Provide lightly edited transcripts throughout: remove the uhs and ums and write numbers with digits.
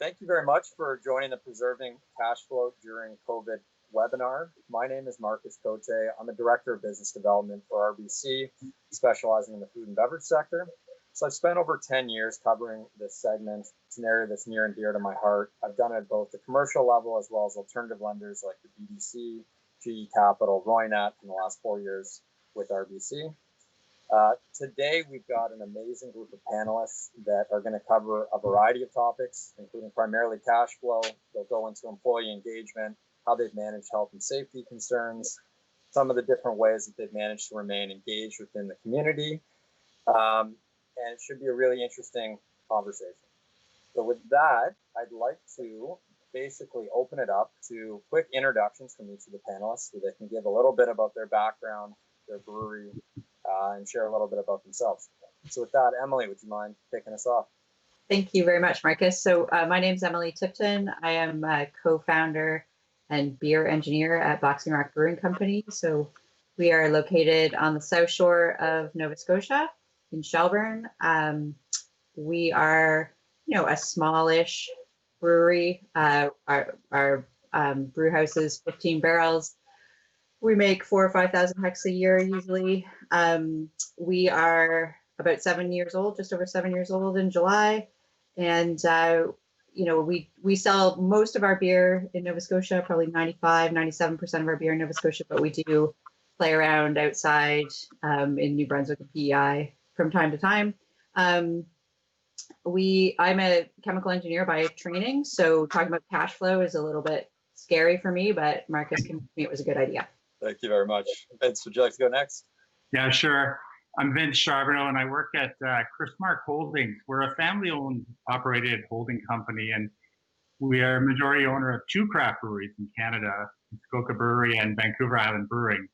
thank you very much for joining the Preserving Cash Flow During COVID webinar. My name is Marcus Cote. I'm a Director of Business Development for RBC, specializing in the food and beverage sector. So I've spent over 10 years covering this segment. It's an area that's near and dear to my heart. I've done it at both the commercial level as well as alternative lenders like the BDC, GE Capital, Roynat in the last 4 years with RBC. Today, we've got an amazing group of panelists that are going to cover a variety of topics, including primarily cash flow. They'll go into employee engagement, how they've managed health and safety concerns, some of the different ways that they've managed to remain engaged within the community. And it should be a really interesting conversation. So with that, I'd like to basically open it up to quick introductions from each of the panelists so they can give a little bit about their background, their brewery, and share a little bit about themselves. So with that, Emily, would you mind kicking us off? Thank you very much, Marcus. So my name is Emily Tipton. I am a co-founder and beer engineer at Boxing Rock Brewing Company. So we are located on the south shore of Nova Scotia in Shelburne. We are, a smallish brewery. Our brew house is 15 barrels. We make 4,000 or 5,000 hex a year usually. We are about 7 years old, just over 7 years old in July. And, we sell most of our beer in Nova Scotia, probably 97% of our beer in Nova Scotia, but we do play around outside in New Brunswick and PEI from time to time. I'm a chemical engineer by training, so talking about cash flow is a little bit scary for me, but Marcus convinced me it was a good idea. Thank you very much. Vince, would you like to go next? Yeah, sure. I'm Vince Charbonneau, and I work at Chrismark Holdings. We're a family-owned, operated holding company, and we are a majority owner of 2 craft breweries in Canada, Muskoka Brewery and Vancouver Island Brewing.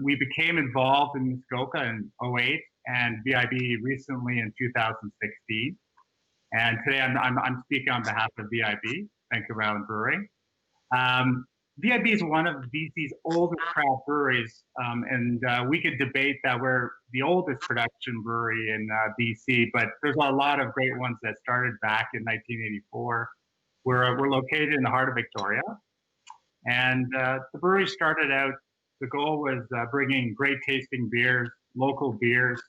We became involved in Muskoka in 2008 and VIB recently in 2016. And today I'm speaking on behalf of VIB, Vancouver Island Brewing. VIB is one of BC's oldest craft breweries, and we could debate that we're the oldest production brewery in BC, but there's a lot of great ones that started back in 1984. We're located in the heart of Victoria, and the brewery started out, the goal was bringing great tasting beers, local beers,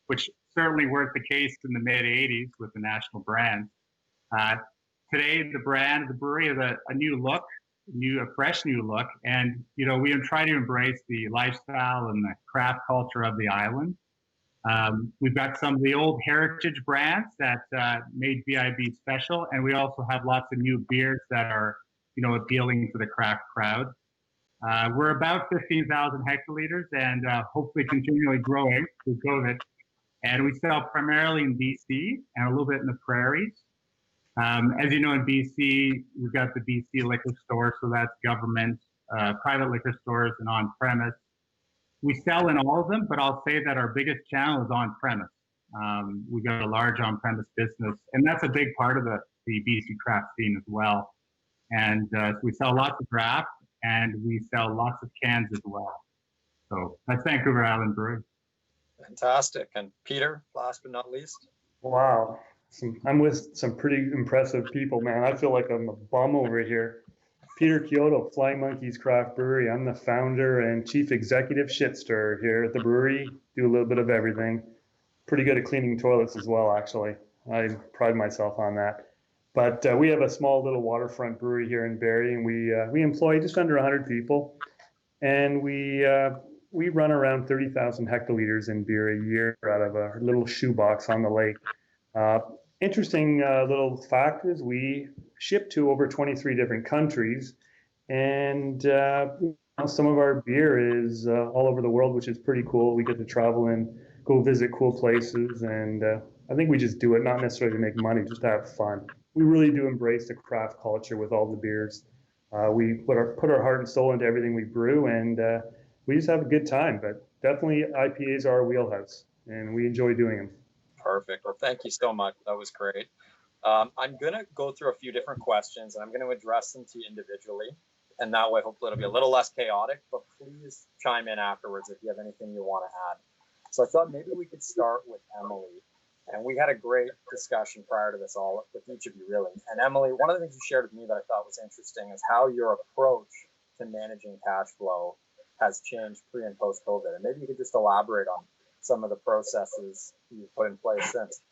which certainly weren't the case in the mid-'80s with the national brand. Today, the brand, the brewery is a new look, a fresh new look, and we try to embrace the lifestyle and the craft culture of the island. We've got some of the old heritage brands that made VIB special, and we also have lots of new beers that are appealing to the craft crowd. We're about 15,000 hectoliters and hopefully continually growing through COVID. And we sell primarily in BC and a little bit in the prairies. As you know, in BC, we've got the BC liquor store, so that's government, private liquor stores, and on-premise. We sell in all of them, but I'll say that our biggest channel is on-premise. We've got a large on-premise business, and that's a big part of the BC craft scene as well. And so we sell lots of draft, and we sell lots of cans as well. So that's Vancouver Island Brewing. Fantastic. And Peter, last but not least. Wow. I'm with some pretty impressive people, man. I feel like I'm a bum over here. Peter Kyoto, Flying Monkeys Craft Brewery. I'm the founder and chief executive shit stirrer here at the brewery. Do a little bit of everything. Pretty good at cleaning toilets as well, actually. I pride myself on that. But we have a small little waterfront brewery here in Barrie, and we employ just under 100 people. And we run around 30,000 hectoliters in beer a year out of a little shoebox on the lake. Interesting little fact is we ship to over 23 different countries, and some of our beer is all over the world, which is pretty cool. We get to travel and go visit cool places, and I think we just do it not necessarily to make money, just to have fun. We really do embrace the craft culture with all the beers. We put our heart and soul into everything we brew, and we just have a good time. But definitely IPAs are our wheelhouse, and we enjoy doing them. Perfect. Well, thank you so much. That was great. I'm going to go through a few different questions, and I'm going to address them to you individually. And that way, hopefully, it'll be a little less chaotic. But please chime in afterwards if you have anything you want to add. So I thought maybe we could start with Emily. And we had a great discussion prior to this all with each of you, really. And Emily, one of the things you shared with me that I thought was interesting is how your approach to managing cash flow has changed pre and post COVID. And maybe you could just elaborate on some of the processes you've put in place since.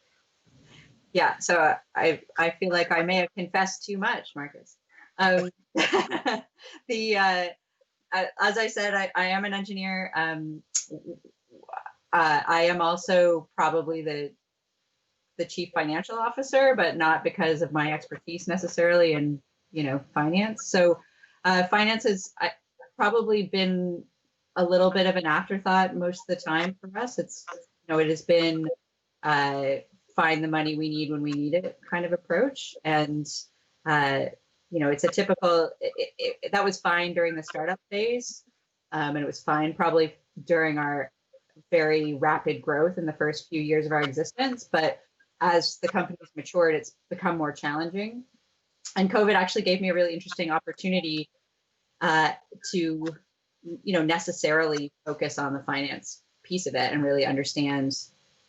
Yeah, so I feel like I may have confessed too much, Marcus. As I said, I am an engineer. I am also probably the chief financial officer, but not because of my expertise necessarily in finance. So finance has probably been a little bit of an afterthought most of the time for us. It's it has been find the money we need when we need it kind of approach, and it's a typical. That was fine during the startup phase, and it was fine probably during our very rapid growth in the first few years of our existence, but as the company's matured, it's become more challenging. And COVID actually gave me a really interesting opportunity to, necessarily focus on the finance piece of it and really understand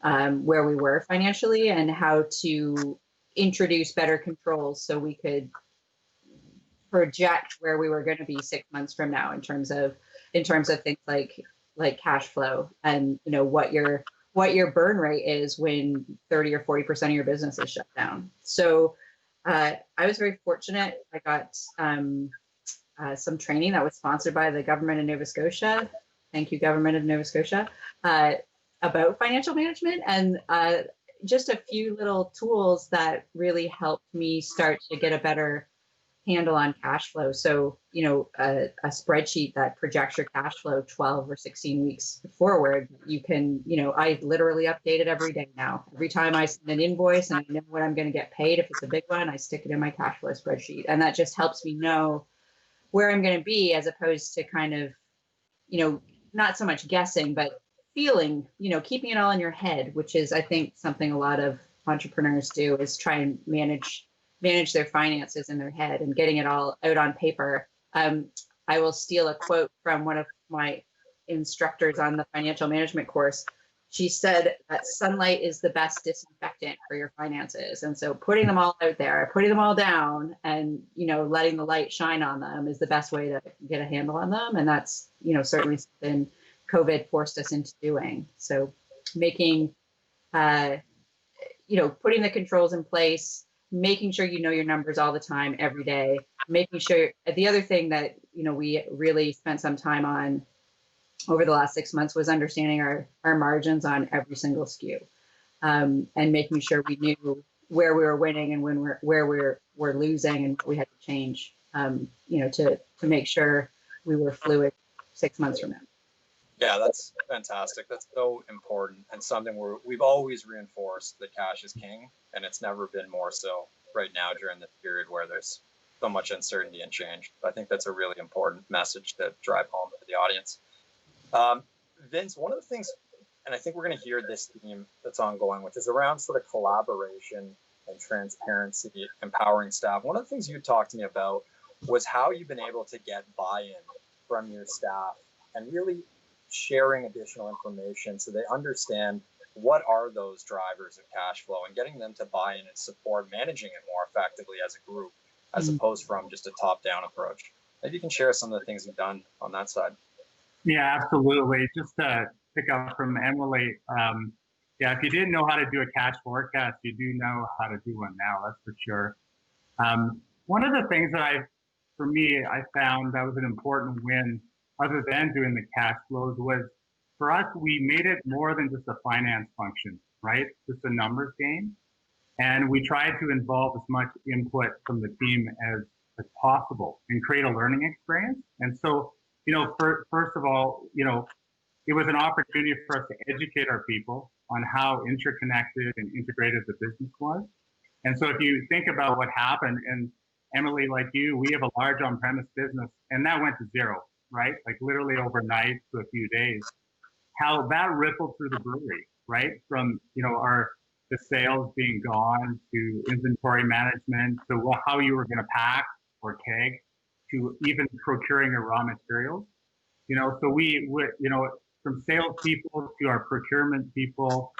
where we were financially and how to introduce better controls so we could project where we were going to be 6 months from now in terms of things like cash flow and what your burn rate is when 30 or 40% of your business is shut down. So I was very fortunate. I got some training that was sponsored by the government of Nova Scotia. Thank you, government of Nova Scotia, about financial management, and just a few little tools that really helped me start to get a better handle on cash flow. So, a spreadsheet that projects your cash flow 12 or 16 weeks forward, you can, I literally update it every day now. Every time I send an invoice and I know what I'm going to get paid, if it's a big one, I stick it in my cash flow spreadsheet. And that just helps me know where I'm going to be, as opposed to kind of, not so much guessing, but feeling, keeping it all in your head, which is, I think, something a lot of entrepreneurs do, is try and manage their finances in their head and getting it all out on paper. I will steal a quote from one of my instructors on the financial management course. She said that sunlight is the best disinfectant for your finances. And so putting them all out there, putting them all down and, letting the light shine on them is the best way to get a handle on them. And that's, certainly something COVID forced us into doing. So making, putting the controls in place, making sure your numbers all the time, every day, making sure. The other thing that, we really spent some time on over the last 6 months was understanding our margins on every single SKU, and making sure we knew where we were winning and where we're losing and what we had to change, to make sure we were fluid 6 months from now. Yeah, that's fantastic. That's so important, and something we've always reinforced that cash is king, and it's never been more so right now during the period where there's so much uncertainty and change. I think that's a really important message to drive home to the audience. Vince, one of the things, and I think we're going to hear this theme that's ongoing, which is around sort of collaboration and transparency, empowering staff. One of the things you talked to me about was how you've been able to get buy-in from your staff and really sharing additional information so they understand what are those drivers of cash flow and getting them to buy in and support managing it more effectively as a group, as opposed from just a top-down approach. Maybe you can share some of the things you've done on that side. Yeah, absolutely. Just to pick up from Emily, if you didn't know how to do a cash forecast, you do know how to do one now, that's for sure. One of the things that I found that was an important win, other than doing the cash flows, was for us, we made it more than just a finance function, right? Just a numbers game. And we tried to involve as much input from the team as possible and create a learning experience. And so, first of all, it was an opportunity for us to educate our people on how interconnected and integrated the business was. And so if you think about what happened, and Emily, like you, we have a large on-premise business, and that went to zero, right? Like literally overnight to a few days. How that rippled through the brewery, right? From, the sales being gone to inventory management to how you were going to pack or keg to even procuring your raw materials. So we would, from salespeople to our procurement people,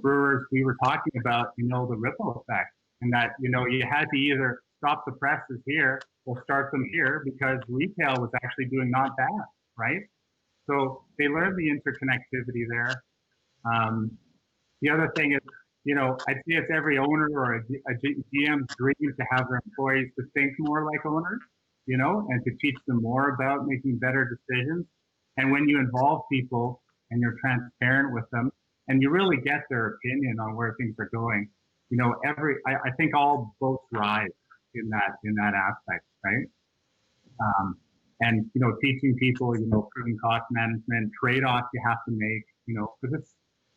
brewers, we were talking about, the ripple effect, and that, you had to either stop the presses here or start them here because retail was actually doing not bad, right? So they learned the interconnectivity there. The other thing is, I'd say it's every owner or a GM's dream to have their employees to think more like owners, and to teach them more about making better decisions. And when you involve people and you're transparent with them and you really get their opinion on where things are going, I think all boats rise in that aspect, right? And teaching people, prudent cost management, trade-offs you have to make, because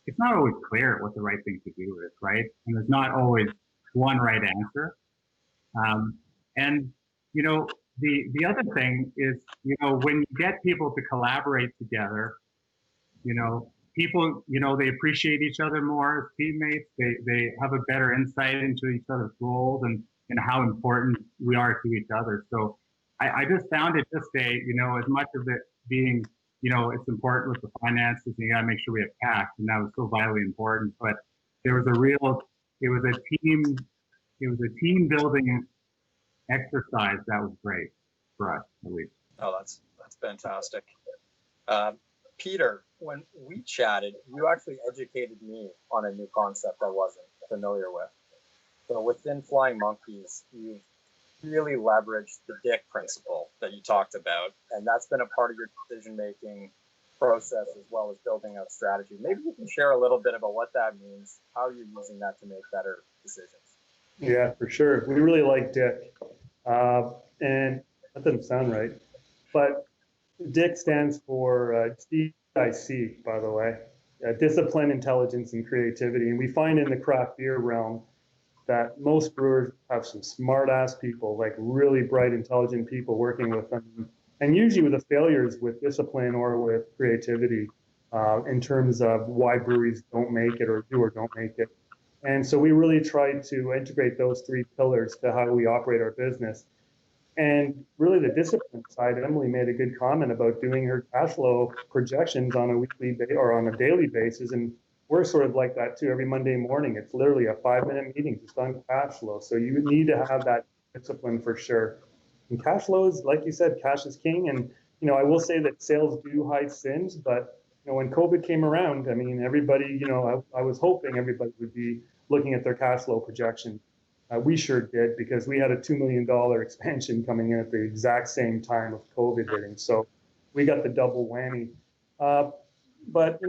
it's not always clear what the right thing to do is, right? And there's not always one right answer. And the other thing is, when you get people to collaborate together, people, they appreciate each other more as teammates. They have a better insight into each other's roles and how important we are to each other. So I just found it just as much of it being, it's important with the finances and you gotta make sure we have cash, and that was so vitally important. But there was it was a team building exercise that was great for us, at least. Oh, that's fantastic. Peter, when we chatted, you actually educated me on a new concept I wasn't familiar with. So within Flying Monkeys, you've really leveraged the Dick principle that you talked about, and that's been a part of your decision-making process as well as building out strategy. Maybe you can share a little bit about what that means, how you're using that to make better decisions. Yeah, for sure. We really like Dick. And that doesn't sound right, but DIC stands for DIC, by the way, discipline, intelligence, and creativity. And we find in the craft beer realm that most brewers have some smart-ass people, like really bright, intelligent people working with them. And usually with the failures with discipline or with creativity in terms of why breweries don't make it or do or don't make it. And so we really tried to integrate those three pillars to how we operate our business. And really the discipline side, Emily made a good comment about doing her cash flow projections on a weekly or on a daily basis. And we're sort of like that too. Every Monday morning, it's literally a 5-minute meeting just on cash flow. So you need to have that discipline for sure. And cash flow is, like you said, cash is king. And, I will say that sales do hide sins, but, when COVID came around, I mean, everybody, I was hoping everybody would be looking at their cash flow projection. We sure did, because we had a $2 million expansion coming in at the exact same time of COVID hitting. So we got the double whammy. But,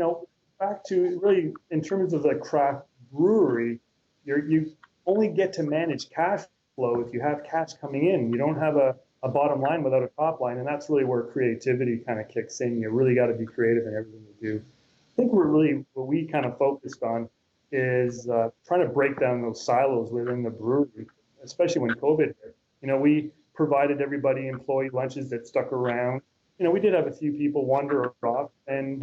back to really in terms of the craft brewery, you only get to manage cash flow if you have cash coming in. You don't have a bottom line without a top line. And that's really where creativity kind of kicks in. You really got to be creative in everything you do. I think what we kind of focused on is trying to break down those silos within the brewery, especially when COVID hit. We provided everybody employee lunches that stuck around. We did have a few people wander off, and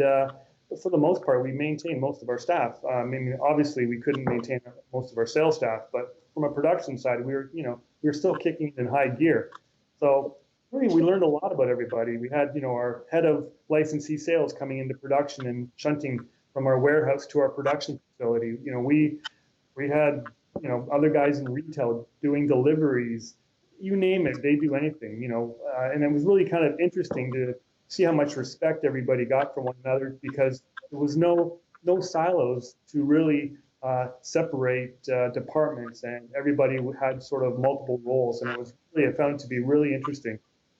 for the most part, we maintained most of our staff. I mean, obviously, we couldn't maintain most of our sales staff, but from a production side, we were still kicking in high gear. So really, we learned a lot about everybody. We had, our head of licensee sales coming into production and shunting from our warehouse to our production facility. We had, other guys in retail doing deliveries, you name it, they do anything, and it was really kind of interesting to see how much respect everybody got from one another, because there was no silos to really separate departments, and everybody had sort of multiple roles, and I found it to be really interesting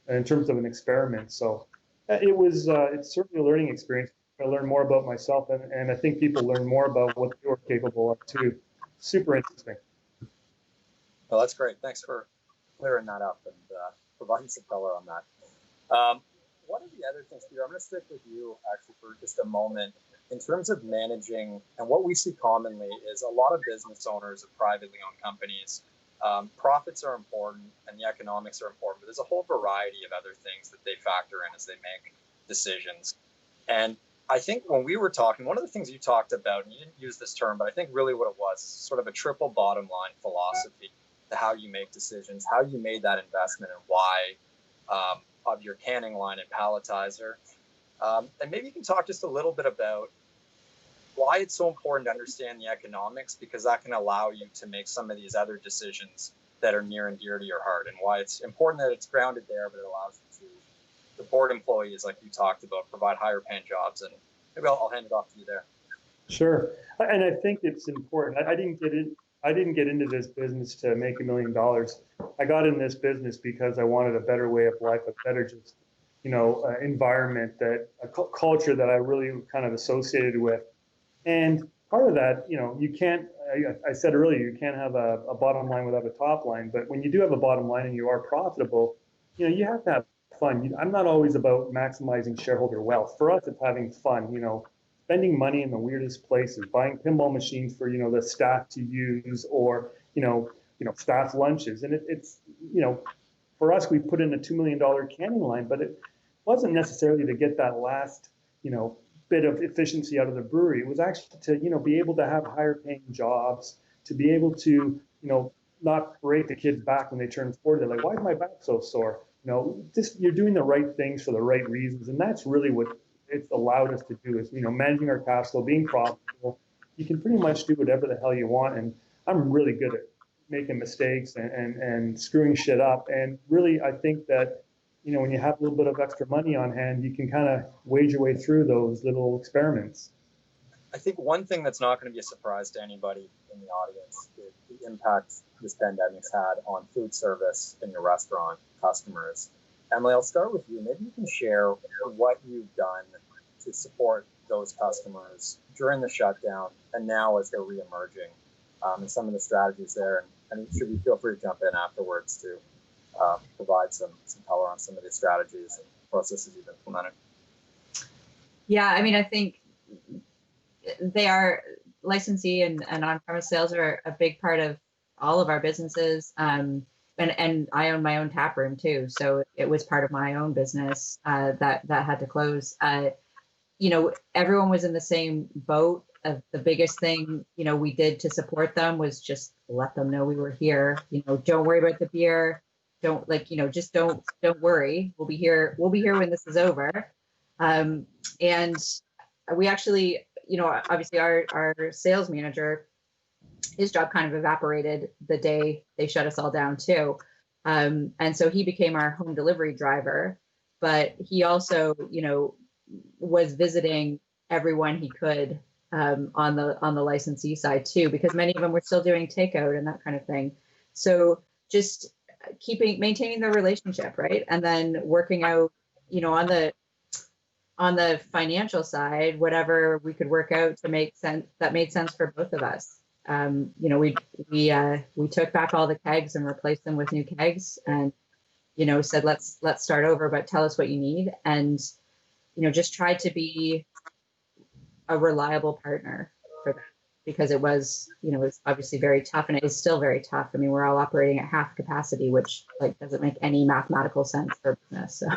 in terms of an experiment. So it's certainly a learning experience. I learned more about myself, and I think people learn more about what they were capable of too. Super interesting. Well, that's great. Thanks for clearing that up and providing some color on that. One of the other things, Peter, I'm going to stick with you actually for just a moment. In terms of managing, and what we see commonly is a lot of business owners of privately owned companies, profits are important and the economics are important, but there's a whole variety of other things that they factor in as they make decisions. And I think when we were talking, one of the things you talked about, and you didn't use this term, but I think really what it was, sort of a triple bottom line philosophy to how you make decisions, how you made that investment, and why of your canning line and palletizer. And maybe you can talk just a little bit about why it's so important to understand the economics, because that can allow you to make some of these other decisions that are near and dear to your heart, and why it's important that it's grounded there, but it allows you to support employees like you talked about, provide higher paying jobs. And maybe I'll hand it off to you there. Sure, and I think it's important. I didn't get in. I didn't get into this business to make $1 million. I got in this business because I wanted a better way of life, a better just, environment, that a culture that I really kind of associated with. And part of that, you can't. I said earlier, you can't have a bottom line without a top line. But when you do have a bottom line and you are profitable, you have to have fun. I'm not always about maximizing shareholder wealth. For us, it's having fun. Spending money in the weirdest places, buying pinball machines for the staff to use, or staff lunches. And it's for us, we put in a $2 million canning line, but it wasn't necessarily to get that last bit of efficiency out of the brewery. It was actually to be able to have higher paying jobs, to be able to not break the kids' back when they turn 40. They're like, why is my back so sore? Just you're doing the right things for the right reasons, and that's really what it's allowed us to do, is managing our cash flow, being profitable. You can pretty much do whatever the hell you want, and I'm really good at making mistakes and screwing shit up. And really, I think that when you have a little bit of extra money on hand, you can kind of wage your way through those little experiments. I think one thing that's not going to be a surprise to anybody in the audience is the impact this pandemic's had on food service and your restaurant customers. Emily, I'll start with you. Maybe you can share what you've done to support those customers during the shutdown and now as they're reemerging, and some of the strategies there. And should we feel free to jump in afterwards to provide some color on some of the strategies and processes you've implemented? Yeah, I mean, I think they are licensee and on-premise sales are a big part of all of our businesses. And I own my own tap room too, so it was part of my own business that had to close. Everyone was in the same boat. The biggest thing we did to support them was just let them know we were here. Don't worry about the beer. Just don't worry. We'll be here. We'll be here when this is over. And we actually, obviously our sales manager, his job kind of evaporated the day they shut us all down too. And so he became our home delivery driver, but he also, was visiting everyone he could on the licensee side too, because many of them were still doing takeout and that kind of thing. So just maintaining the relationship, right? And then working out, on the financial side, whatever we could work out to make sense, that made sense for both of us. We took back all the kegs and replaced them with new kegs, and said let's start over, but tell us what you need, and just tried to be a reliable partner for them, because it was it's obviously very tough, and it is still very tough. I mean, we're all operating at half capacity, which doesn't make any mathematical sense for business. So.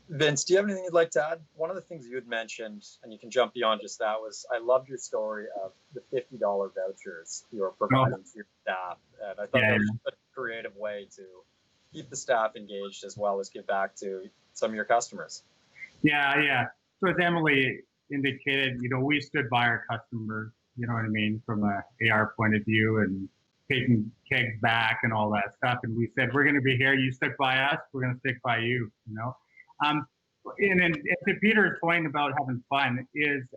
Vince, do you have anything you'd like to add? One of the things you had mentioned, and you can jump beyond just that, was I loved your story of the $50 vouchers you were providing to your staff. And I thought that was a creative way to keep the staff engaged as well as give back to some of your customers. Yeah. So as Emily indicated, we stood by our customers, from a AR point of view, and taking kegs back and all that stuff. And we said, we're going to be here. You stick by us. We're going to stick by you, And to Peter's point about having fun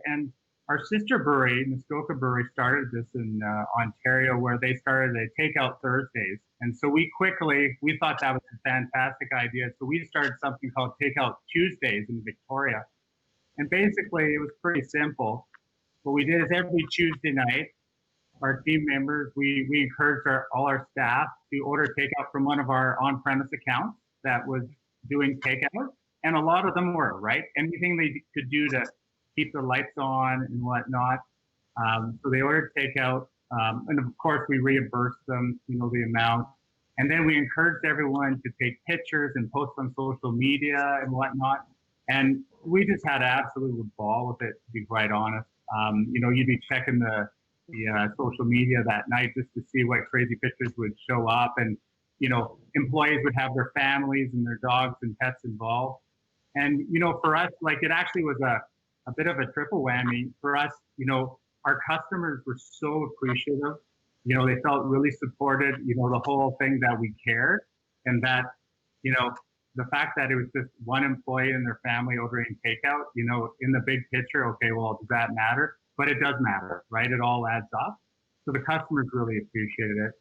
and our sister brewery, Muskoka Brewery, started this in Ontario, where they started a takeout Thursdays. And so we thought that was a fantastic idea. So we started something called Takeout Tuesdays in Victoria. And basically it was pretty simple. What we did is every Tuesday night, our team members, we encouraged all our staff to order takeout from one of our on-premise accounts that was doing takeout. And a lot of them were, right? Anything they could do to keep the lights on and whatnot. So they ordered takeout. And of course, we reimbursed them, the amount. And then we encouraged everyone to take pictures and post on social media and whatnot. And we just had an absolute ball with it, to be quite honest. You'd be checking the social media that night just to see what crazy pictures would show up. And, employees would have their families and their dogs and pets involved. And, for us, it actually was a a bit of a triple whammy for us. Our customers were so appreciative. They felt really supported. The whole thing that we cared, and that the fact that it was just one employee and their family ordering takeout. In the big picture, okay, well, does that matter? But it does matter, right? It all adds up. So the customers really appreciated it.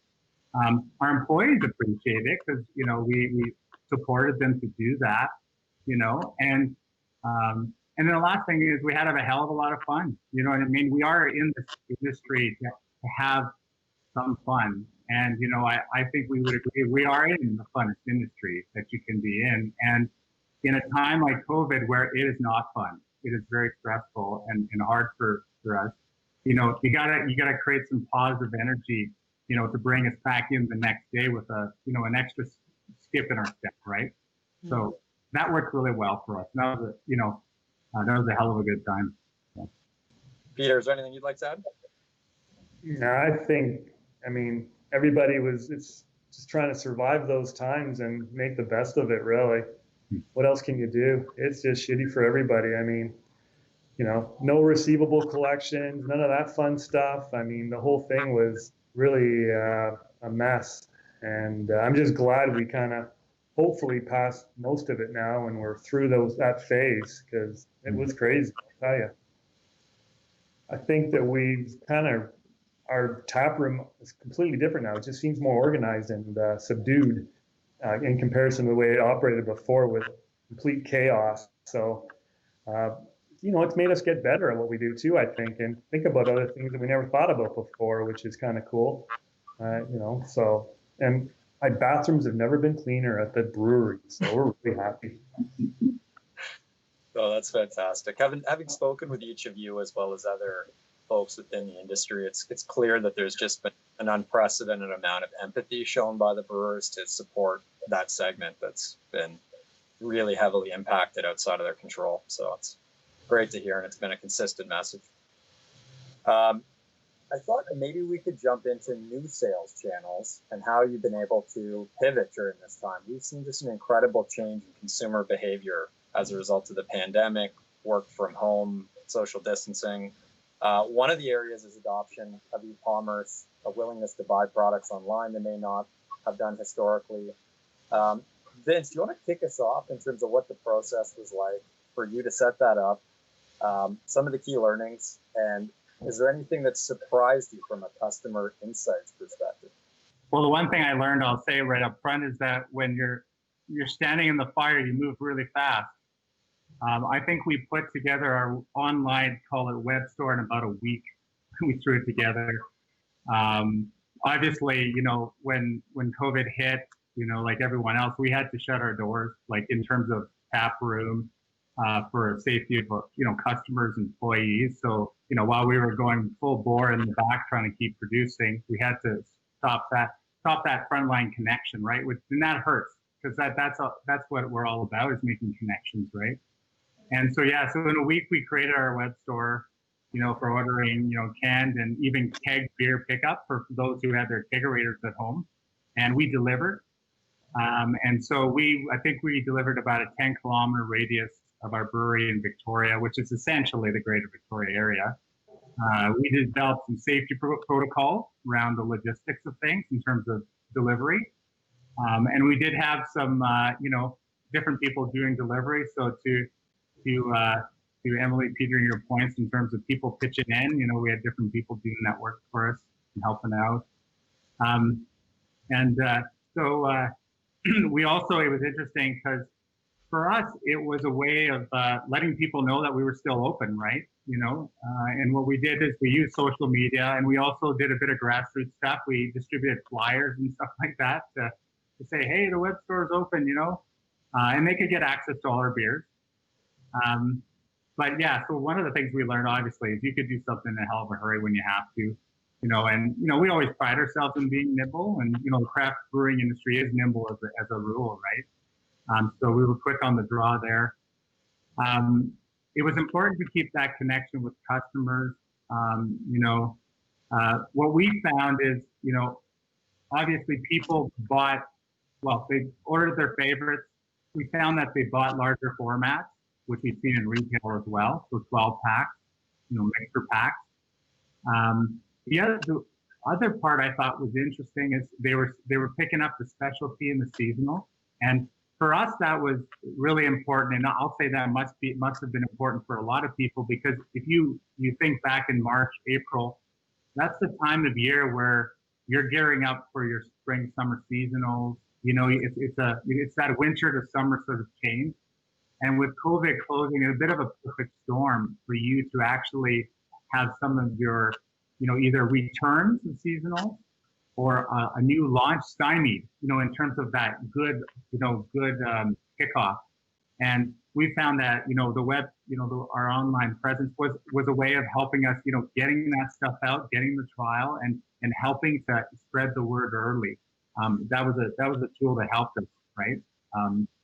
Our employees appreciated it because we supported them to do that. And then the last thing is we had to have a hell of a lot of fun. You know what I mean? We are in this industry to have some fun. And, I think we would agree, we are in the funnest industry that you can be in. And in a time like COVID where it is not fun, it is very stressful and hard for us, you gotta create some positive energy, to bring us back in the next day with an extra skip in our step, right? Mm-hmm. So that worked really well for us. That was a hell of a good time. So. Peter, is there anything you'd like to add? No, everybody it's just trying to survive those times and make the best of it, really. What else can you do? It's just shitty for everybody. No receivable collections, none of that fun stuff. The whole thing was really a mess. And I'm just glad we kind of hopefully passed most of it now and we're through that phase, because it was crazy, I'll tell you. I think that our tap room is completely different now. It just seems more organized and subdued in comparison to the way it operated before with complete chaos. So, it's made us get better at what we do too, I think, and think about other things that we never thought about before, which is kind of cool. And my bathrooms have never been cleaner at the brewery, so we're really happy. Oh, that's fantastic. Having spoken with each of you as well as other folks within the industry, it's clear that there's just been an unprecedented amount of empathy shown by the brewers to support that segment that's been really heavily impacted outside of their control. So it's great to hear, and it's been a consistent message. I thought that maybe we could jump into new sales channels and how you've been able to pivot during this time. We've seen just an incredible change in consumer behavior as a result of the pandemic, work from home, social distancing. One of the areas is adoption of e-commerce, a willingness to buy products online they may not have done historically. Vince, do you want to kick us off in terms of what the process was like for you to set that up, some of the key learnings, and is there anything that surprised you from a customer insights perspective? Well, the one thing I learned, I'll say right up front, is that when you're standing in the fire, you move really fast. I think we put together our online, call it web store, in about a week. We threw it together. Obviously, when COVID hit, like everyone else, we had to shut our doors, like in terms of tap room, for safety of, customers, employees. So, while we were going full bore in the back trying to keep producing, we had to stop that frontline connection, right? And that hurts, because that's what we're all about, is making connections, right? And so, so in a week we created our web store, for ordering, canned and even keg beer pickup for those who had their kegerators at home, and we delivered. And so I think we delivered about a 10-kilometer radius of our brewery in Victoria, which is essentially the greater Victoria area. We developed some safety protocols around the logistics of things in terms of delivery. And we did have some, different people doing delivery. So to Emily, Peter, your points in terms of people pitching in, we had different people doing that work for us and helping out. So we also, it was interesting because for us, it was a way of letting people know that we were still open, right? And what we did is we used social media, and we also did a bit of grassroots stuff. We distributed flyers and stuff like that to say, hey, the web store is open, and they could get access to all our beers. So one of the things we learned, obviously, is you could do something in a hell of a hurry when you have to, we always pride ourselves in being nimble, and, the craft brewing industry is nimble as a rule, right? So we were quick on the draw there. It was important to keep that connection with customers. What we found is, obviously people they ordered their favorites. We found that they bought larger formats. which we've seen in retail as well. So 12 packs, mixer packs. The other part I thought was interesting is they were picking up the specialty and the seasonal, and for us that was really important. And I'll say that must have been important for a lot of people, because if you think back in March, April, that's the time of year where you're gearing up for your spring, summer seasonals. It's that winter to summer sort of change. And with COVID closing, it's a bit of a perfect storm for you to actually have some of your, either returns of seasonal or a new launch stymied, in terms of that good kickoff. And we found that, the web, our online presence was a way of helping us, getting that stuff out, getting the trial, and helping to spread the word early. That was a tool that helped us, right?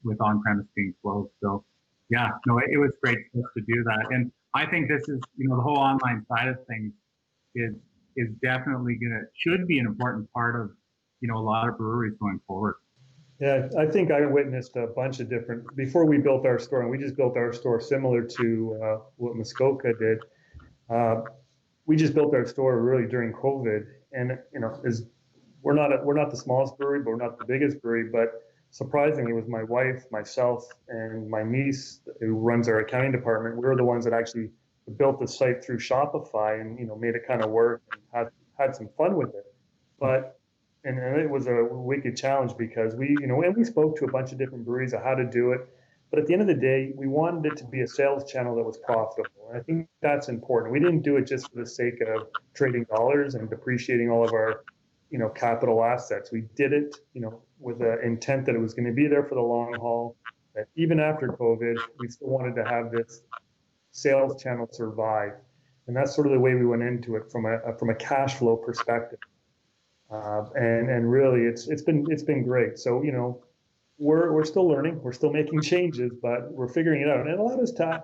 With on-premise being closed. So yeah, no, it was great for us to do that. And I think this is, the whole online side of things is definitely should be an important part of, a lot of breweries going forward. Yeah, I think I witnessed a bunch of different, before we built our store, and we just built our store similar to what Muskoka did. We just built our store really during COVID, and we're not the smallest brewery, but we're not the biggest brewery. But surprisingly, it was my wife, myself, and my niece who runs our accounting department. We were the ones that actually built the site through Shopify and made it kind of work and had some fun with it. But and it was a wicked challenge, because we spoke to a bunch of different breweries on how to do it. But at the end of the day, we wanted it to be a sales channel that was profitable. And I think that's important. We didn't do it just for the sake of trading dollars and depreciating all of our, capital assets. We did it, with the intent that it was going to be there for the long haul, that even after COVID, we still wanted to have this sales channel survive. And that's sort of the way we went into it from a cash flow perspective. And really, it's been great. So we're still learning, we're still making changes, but we're figuring it out. And a lot of stuff,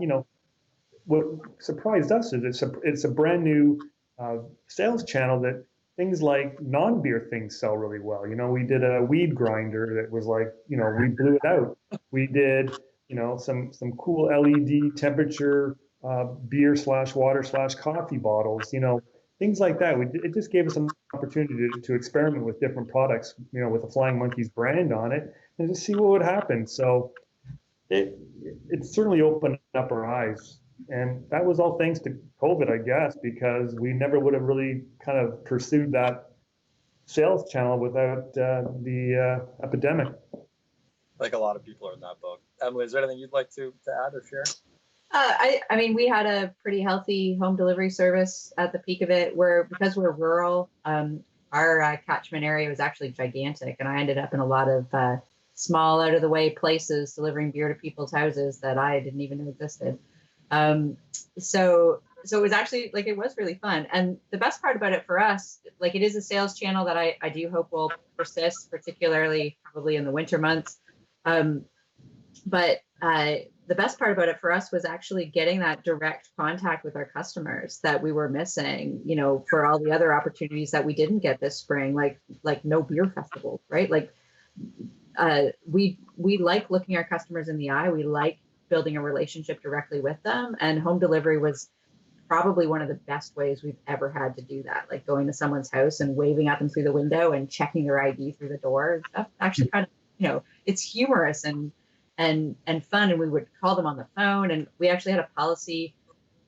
what surprised us is it's a brand new sales channel that things like non-beer things sell really well. We did a weed grinder that was like, we blew it out. We did some cool LED temperature beer/water/coffee bottles. Things like that. It just gave us an opportunity to experiment with different products, with the Flying Monkeys brand on it, and just see what would happen. So it certainly opened up our eyes. And that was all thanks to COVID, I guess, because we never would have really kind of pursued that sales channel without the epidemic. Like a lot of people are in that boat. Emily, is there anything you'd like to add or share? I mean, we had a pretty healthy home delivery service at the peak of it, because we're rural, our catchment area was actually gigantic, and I ended up in a lot of small, out of the way places delivering beer to people's houses that I didn't even know existed. So it was actually it was really fun. And the best part about it for us, it is a sales channel that I do hope will persist, particularly probably in the winter months. But the best part about it for us was actually getting that direct contact with our customers that we were missing, for all the other opportunities that we didn't get this spring, like no beer festival, right? We like looking our customers in the eye. We like building a relationship directly with them. And home delivery was probably one of the best ways we've ever had to do that. Like going to someone's house and waving at them through the window and checking their ID through the door and stuff. Actually kind of, it's humorous and fun. And we would call them on the phone, and we actually had a policy,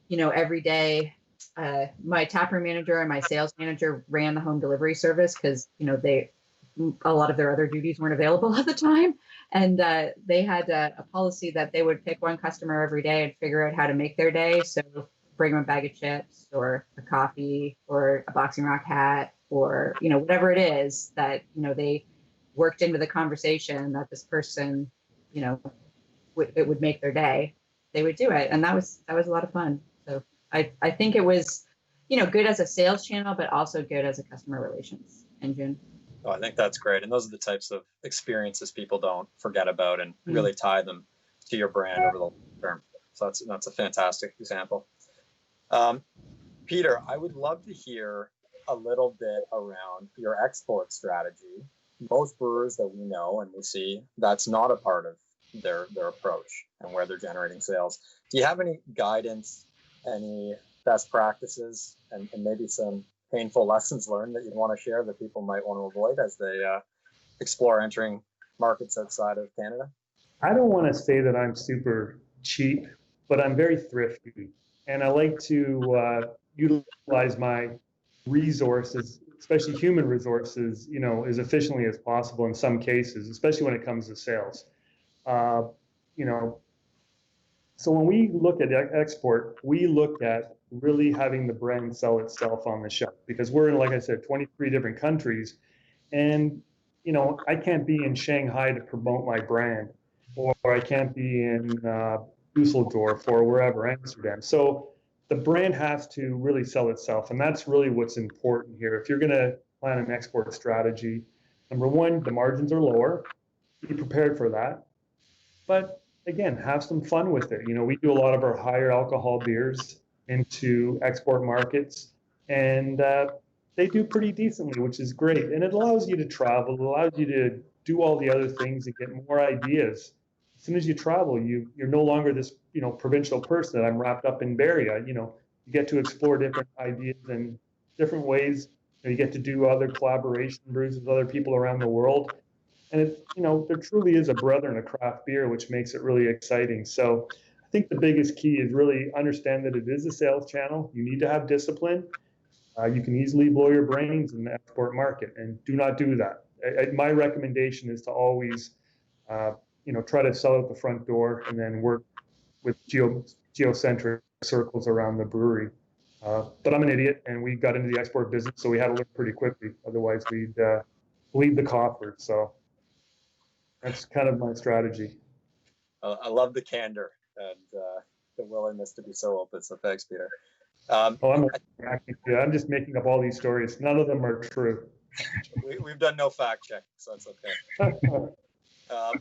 every day. My taproom manager and my sales manager ran the home delivery service because, a lot of their other duties weren't available at the time. And they had a policy that they would pick one customer every day and figure out how to make their day. So bring them a bag of chips or a coffee or a Boxing Rock hat or, whatever it is that, they worked into the conversation that this person, it would make their day. They would do it. And that was a lot of fun. So I think it was, good as a sales channel, but also good as a customer relations engine. Oh, I think that's great. And those are the types of experiences people don't forget about and really tie them to your brand over the long term. So that's a fantastic example. Peter, I would love to hear a little bit around your export strategy. Most brewers that we know and we see, that's not a part of their approach and where they're generating sales. Do you have any guidance, any best practices, and maybe some painful lessons learned that you'd want to share that people might want to avoid as they explore entering markets outside of Canada? I don't want to say that I'm super cheap, but I'm very thrifty, and I like to utilize my resources, especially human resources, as efficiently as possible in some cases, especially when it comes to sales. Uh, you know, so when we look at export, we look at really having the brand sell itself on the shelf, because we're in, like I said, 23 different countries, and I can't be in Shanghai to promote my brand, or I can't be in Dusseldorf or wherever, Amsterdam. So the brand has to really sell itself, and that's really what's important here. If you're going to plan an export strategy, number one, the margins are lower. Be prepared for that. But again, have some fun with it. We do a lot of our higher alcohol beers into export markets, and they do pretty decently, which is great. And it allows you to travel, it allows you to do all the other things and get more ideas. As soon as you travel, you're no longer this, provincial person that I'm wrapped up in Barrie. You get to explore different ideas and different ways. You get to do other collaboration brews with other people around the world. And there truly is a brother in a craft beer, which makes it really exciting. So I think the biggest key is really understand that it is a sales channel. You need to have discipline. You can easily blow your brains in the export market, and do not do that. My recommendation is to always, try to sell out the front door and then work with geocentric circles around the brewery. But I'm an idiot, and we got into the export business, so we had to learn pretty quickly. Otherwise, we'd bleed the coffers. So that's kind of my strategy. I love the candor and the willingness to be so open. So thanks, Peter. I'm just making up all these stories. None of them are true. We've done no fact check, so that's okay.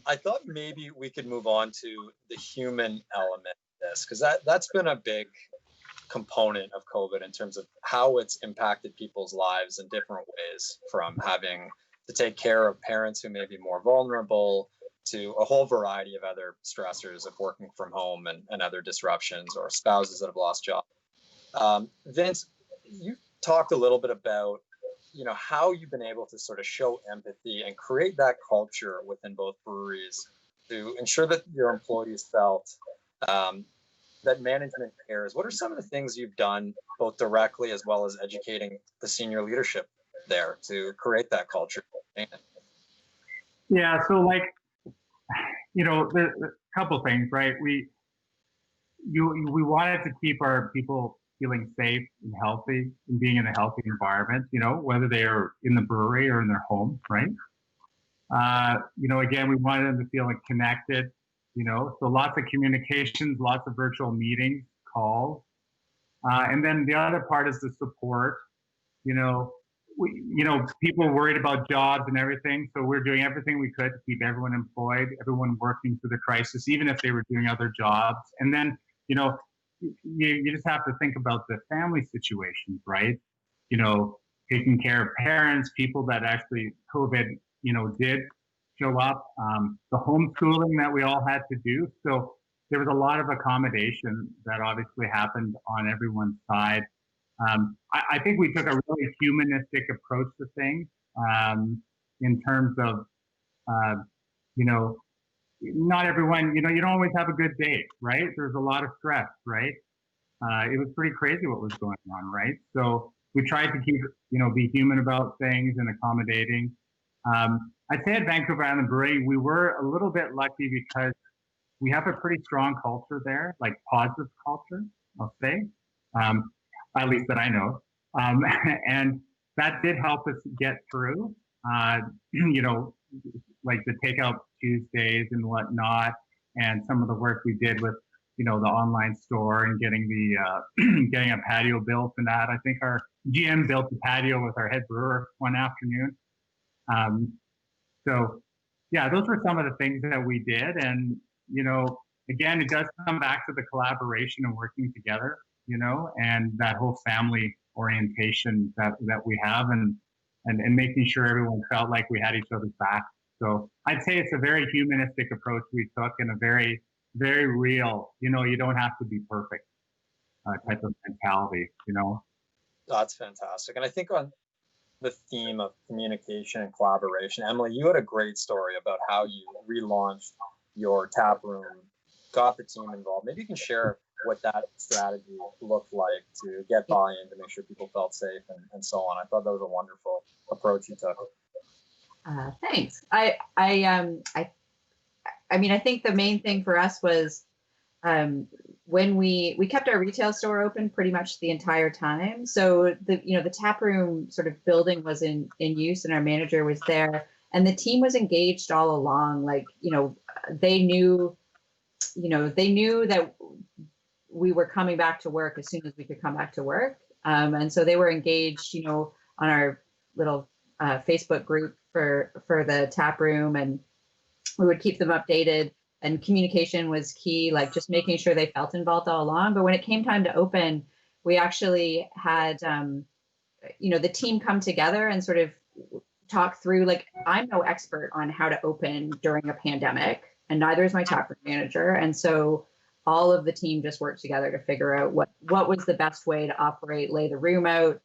I thought maybe we could move on to the human element of this, because that's been a big component of COVID in terms of how it's impacted people's lives in different ways, from having to take care of parents who may be more vulnerable to a whole variety of other stressors of working from home and other disruptions, or spouses that have lost jobs. Vince, you talked a little bit about how you've been able to sort of show empathy and create that culture within both breweries to ensure that your employees felt that management cares. What are some of the things you've done, both directly as well as educating the senior leadership there, to create that culture? Yeah, so there's a couple things, right? We wanted to keep our people feeling safe and healthy and being in a healthy environment, whether they are in the brewery or in their home, right? Again, we wanted them to feel connected, so lots of communications, lots of virtual meetings, calls. And then the other part is the support. People were worried about jobs and everything, so we're doing everything we could to keep everyone employed, everyone working through the crisis, even if they were doing other jobs. And then, you just have to think about the family situations, right? Taking care of parents, people that actually COVID, did show up, the homeschooling that we all had to do. So there was a lot of accommodation that obviously happened on everyone's side. I think we took a really humanistic approach to things, in terms of, not everyone, you don't always have a good day, right? There's a lot of stress, right? It was pretty crazy what was going on, right? So we tried to keep, be human about things and accommodating. I'd say at Vancouver Island Brewing, we were a little bit lucky because we have a pretty strong culture there, like positive culture, I'll say, at least that I know. And that did help us get through, like the takeout Tuesdays and whatnot, and some of the work we did with, the online store and getting the getting a patio built and that. I think our GM built the patio with our head brewer one afternoon. So yeah, those were some of the things that we did. And, again, it does come back to the collaboration and working together, and that whole family orientation that we have, and making sure everyone felt like we had each other's back. So I'd say it's a very humanistic approach we took, and a very, very real, you don't have to be perfect type of mentality, That's fantastic. And I think on the theme of communication and collaboration, Emily, you had a great story about how you relaunched your tap room, got the team involved. Maybe you can share what that strategy looked like to get buy-in, to make sure people felt safe, and so on. I thought that was a wonderful approach you took. Thanks. I mean, I think the main thing for us was when we kept our retail store open pretty much the entire time. So the tap room sort of building was in use, and our manager was there, and the team was engaged all along. Like, they knew that we were coming back to work as soon as we could come back to work. And so they were engaged, on our little Facebook group for the tap room, and we would keep them updated, and communication was key, like just making sure they felt involved all along. But when it came time to open, we actually had, the team come together and sort of talk through, like, I'm no expert on how to open during a pandemic, and neither is my tap room manager. And so all of the team just worked together to figure out what was the best way to operate, lay the room out,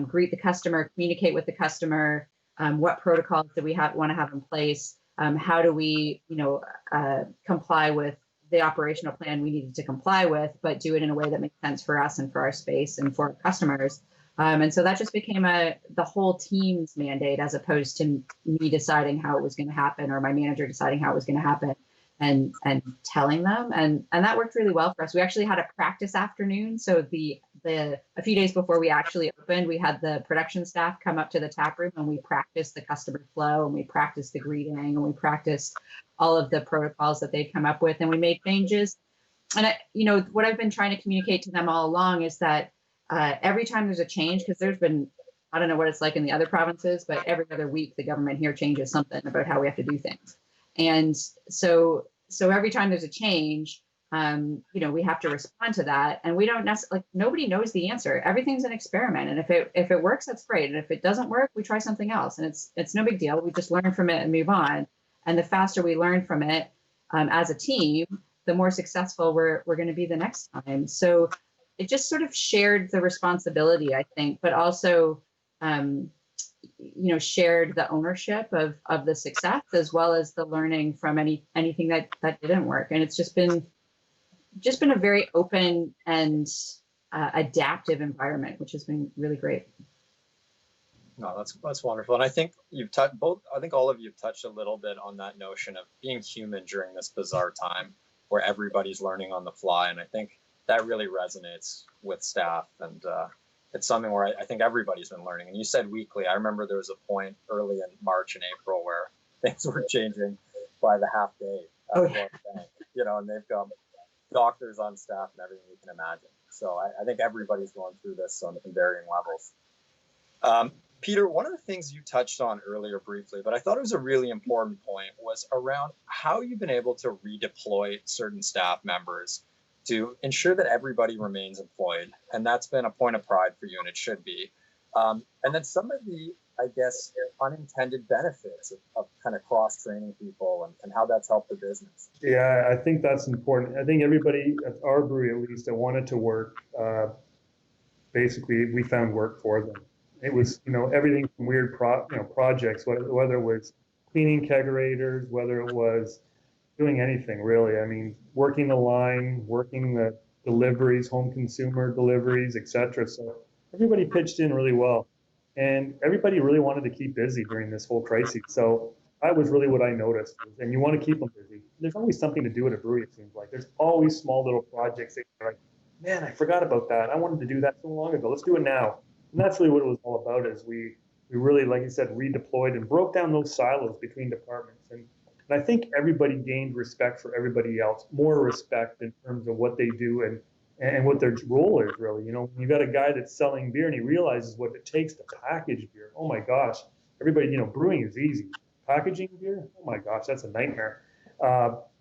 greet the customer, communicate with the customer, what protocols do we want to have in place, how do we, comply with the operational plan we needed to comply with, but do it in a way that makes sense for us and for our space and for our customers. And so that just became the whole team's mandate, as opposed to me deciding how it was going to happen, or my manager deciding how it was going to happen and telling them. And that worked really well for us. We actually had a practice afternoon. So a few days before we actually opened, we had the production staff come up to the tap room, and we practiced the customer flow, and we practiced the greeting, and we practiced all of the protocols that they'd come up with, and we made changes. And what I've been trying to communicate to them all along is that every time there's a change, because there's been, I don't know what it's like in the other provinces, but every other week the government here changes something about how we have to do things. And so every time there's a change, we have to respond to that, and we don't necessarily, like, nobody knows the answer. Everything's an experiment, and if it works, that's great, and if it doesn't work, we try something else, and it's no big deal. We just learn from it and move on. And the faster we learn from it as a team, the more successful we're going to be the next time. So it just sort of shared the responsibility, I think, but also shared the ownership of the success, as well as the learning from anything that didn't work. And it's just been a very open and adaptive environment, which has been really great. No, that's wonderful. And I think all of you have touched a little bit on that notion of being human during this bizarre time where everybody's learning on the fly. And I think that really resonates with staff. And it's something where I think everybody's been learning. And you said weekly. I remember there was a point early in March and April where things were changing by the half day. And they've got doctors on staff and everything you can imagine. So I think everybody's going through this on varying levels. Peter, one of the things you touched on earlier briefly, but I thought it was a really important point, was around how you've been able to redeploy certain staff members to ensure that everybody remains employed. And that's been a point of pride for you, and it should be. And then some of the, I guess, unintended benefits of kind of cross-training people and how that's helped the business. Yeah, I think that's important. I think everybody at our brewery, at least, that wanted to work, basically, we found work for them. It was, everything from weird projects, whether it was cleaning kegerators, whether it was doing anything really. I mean, working the line, working the deliveries, home consumer deliveries, etc. So everybody pitched in really well, and everybody really wanted to keep busy during this whole crisis. So that was really what I noticed. And you want to keep them busy. There's always something to do at a brewery. It seems like there's always small little projects that you're like, man, I forgot about that. I wanted to do that so long ago. Let's do it now. And that's really what it was all about. Is we really, like you said, redeployed and broke down those silos between departments. And I think everybody gained respect for everybody else, more respect in terms of what they do and what their role is really. You got a guy that's selling beer and he realizes what it takes to package beer. Oh my gosh, everybody, brewing is easy. Packaging beer, oh my gosh, that's a nightmare.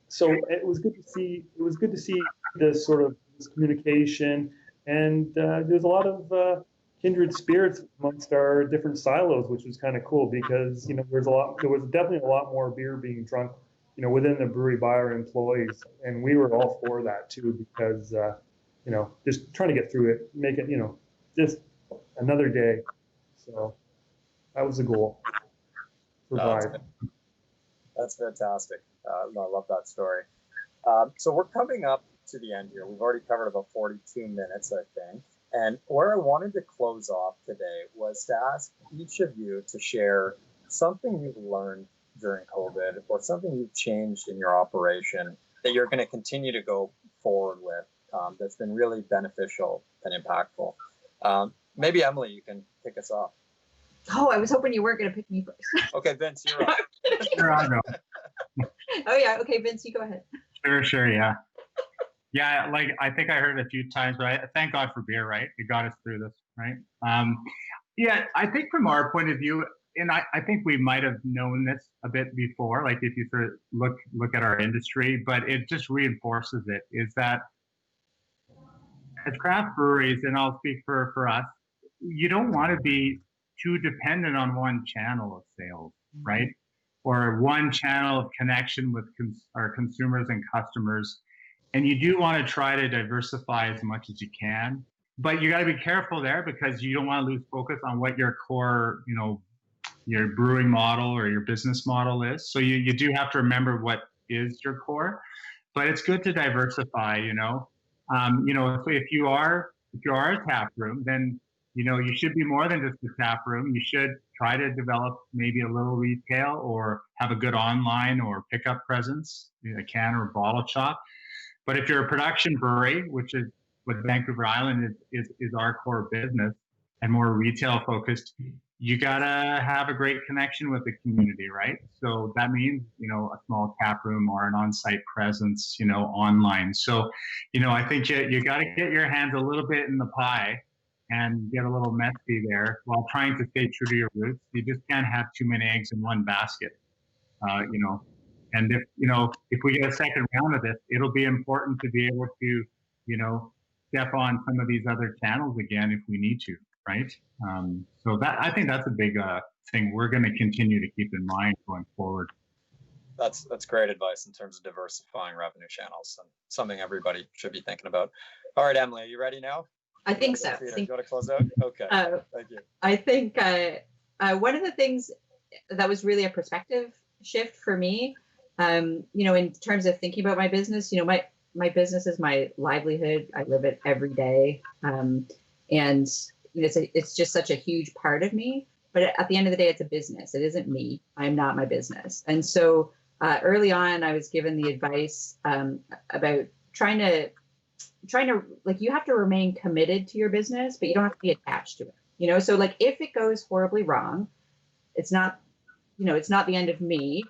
So it was good to see. It was good to see this sort of communication, and there's a lot of kindred spirits amongst our different silos, which was kind of cool because, you know, there was definitely a lot more beer being drunk, you know, within the brewery by our employees. And we were all for that too, because, you know, just trying to get through it, make it, you know, just another day. So that was the goal. Survive. That's fantastic. No, I love that story. So we're coming up to the end here. We've already covered about 42 minutes, I think. And where I wanted to close off today was to ask each of you to share something you've learned during COVID or something you've changed in your operation that you're going to continue to go forward with that's been really beneficial and impactful. Maybe Emily, you can kick us off. Oh, I was hoping you weren't going to pick me first. Okay, Vince, you're up. Sure, I'll go. Oh yeah, okay, Vince, you go ahead. Sure, yeah. Yeah, like I think I heard it a few times, but thank God for beer, right? It got us through this, right? Yeah, I think from our point of view, and I think we might have known this a bit before, like if you sort of look at our industry, but it just reinforces it, is that as craft breweries, and I'll speak for us, you don't want to be too dependent on one channel of sales, right? Or one channel of connection with our consumers and customers. And you do want to try to diversify as much as you can, but you got to be careful there because you don't want to lose focus on what your core, you know, your brewing model or your business model is. So you do have to remember what is your core, but it's good to diversify, you know. You know, if you are a tap room, then, you know, you should be more than just a tap room. You should try to develop maybe a little retail or have a good online or pickup presence, a can or bottle shop. But if you're a production brewery, which is what Vancouver Island is our core business and more retail focused, you gotta have a great connection with the community, right? So that means, you know, a small tap room or an on-site presence, you know, online. So, you know, I think you gotta get your hands a little bit in the pie and get a little messy there while trying to stay true to your roots. You just can't have too many eggs in one basket, you know. And if we get a second round of this, it'll be important to be able to, you know, step on some of these other channels again if we need to, right? So I think that's a big thing we're going to continue to keep in mind going forward. That's great advice in terms of diversifying revenue channels and something everybody should be thinking about. All right, Emily, are you ready now? I think so. Do you want to close out? Okay, thank you. I think one of the things that was really a perspective shift for me, you know, in terms of thinking about my business, you know, my business is my livelihood. I live it every day. And you know, it's just such a huge part of me. But at the end of the day, it's a business. It isn't me. I'm not my business. And so early on, I was given the advice about trying to like, you have to remain committed to your business, but you don't have to be attached to it. You know, so like if it goes horribly wrong, it's not, you know, it's not the end of me.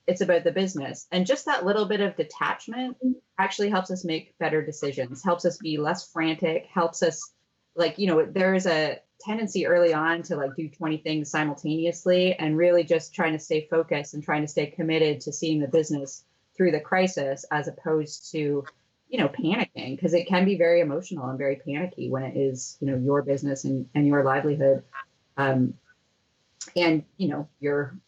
It's about the business. And just that little bit of detachment actually helps us make better decisions, helps us be less frantic, helps us, like, you know, there's a tendency early on to like do 20 things simultaneously and really just trying to stay focused and trying to stay committed to seeing the business through the crisis, as opposed to, you know, panicking, because it can be very emotional and very panicky when it is, you know, your business and your livelihood. And, you know,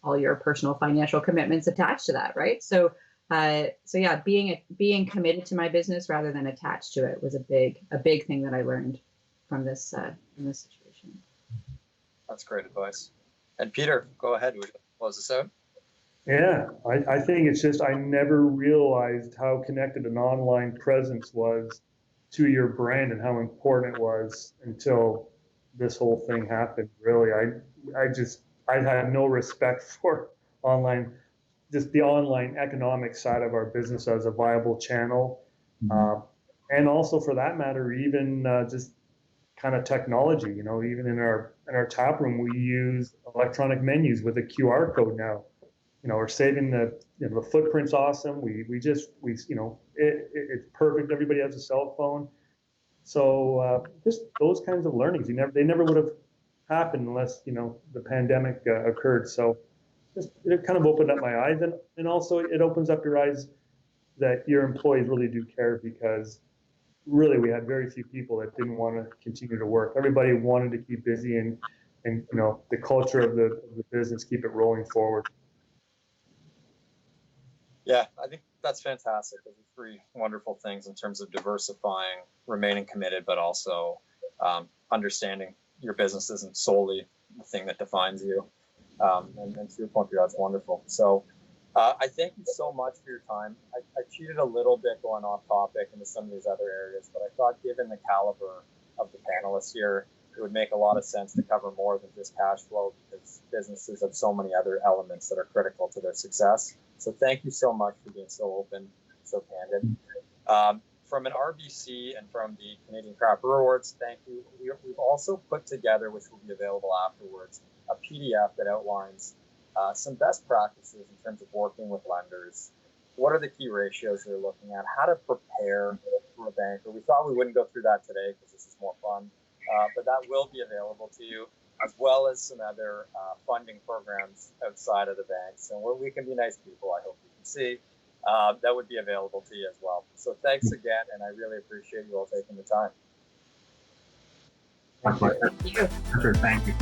all your personal financial commitments attached to that, right? So yeah, being committed to my business rather than attached to it was a big thing that I learned from this situation. That's great advice. And Peter, go ahead. Would you close this out? Yeah, I think it's just I never realized how connected an online presence was to your brand and how important it was until this whole thing happened. Really, I had no respect for online, just the online economic side of our business as a viable channel, and also for that matter, even just kind of technology. You know, even in our tap room, we use electronic menus with a QR code now. You know, we're saving the footprint's awesome. We you know, it's perfect. Everybody has a cell phone. So just those kinds of learnings, they never would have happened unless, you know, the pandemic occurred. So it kind of opened up my eyes, and also it opens up your eyes that your employees really do care, because really we had very few people that didn't want to continue to work. Everybody wanted to keep busy and the culture of the business, keep it rolling forward. Yeah, I think that's fantastic. Those are three wonderful things in terms of diversifying, remaining committed, but also understanding your business isn't solely the thing that defines you. And to your point, that's wonderful. So I thank you so much for your time. I cheated a little bit going off topic into some of these other areas, but I thought given the caliber of the panelists here, it would make a lot of sense to cover more than just cash flow because businesses have so many other elements that are critical to their success. So thank you so much for being so open, so candid. From an RBC and from the Canadian Craft Brewer Awards, thank you. We've also put together, which will be available afterwards, a PDF that outlines some best practices in terms of working with lenders. What are the key ratios you're looking at? How to prepare for a banker. We thought we wouldn't go through that today because this is more fun, but that will be available to you, as well as some other funding programs outside of the banks. And where we can be nice people, I hope you can see, that would be available to you as well. So thanks again, and I really appreciate you all taking the time. My pleasure. Thank you. Sure, thank you.